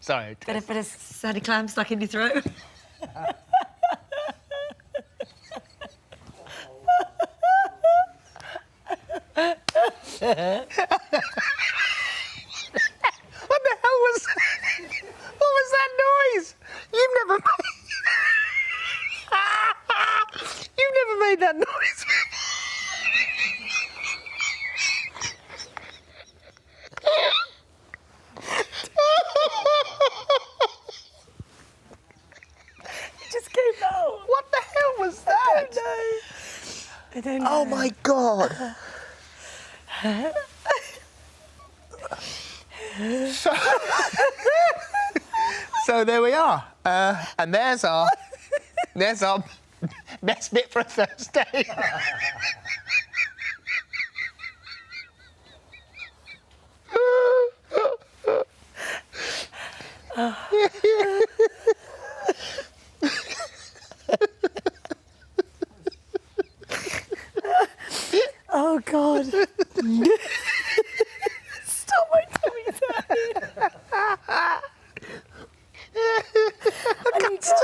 Sorry. Bit of sandy clam stuck in your throat. What the hell was that? What was that noise? You've never made that noise. It just came out. What the hell was that? I don't know. Oh my God. So there we are. And there's our best bit for a Thursday. Oh, God. Stop my tummy's hurting. I need to...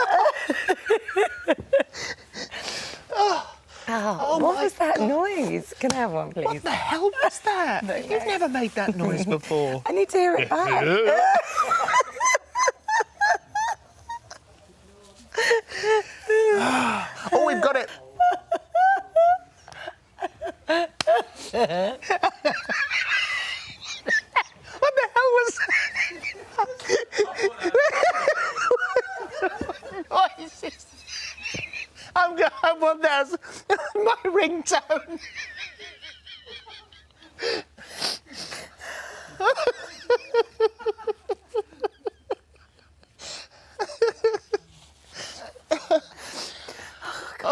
What was that noise? Can I have one, please? What the hell was that? You've never made that noise before. I need to hear it back. Oh, we've got it. What the hell was that? Noises. I want that as my ringtone.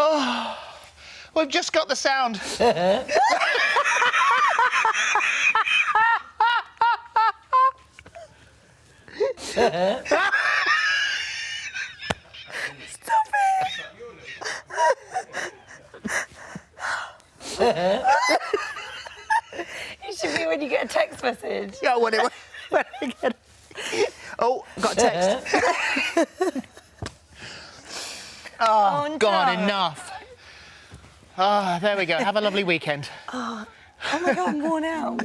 Oh, we've just got the sound. Stop it! You should be when you get a text message. Yeah, when I get it. Oh, got a text. Oh, God, no. enough. Oh, there we go. Have a lovely weekend. Oh my God, I'm worn out.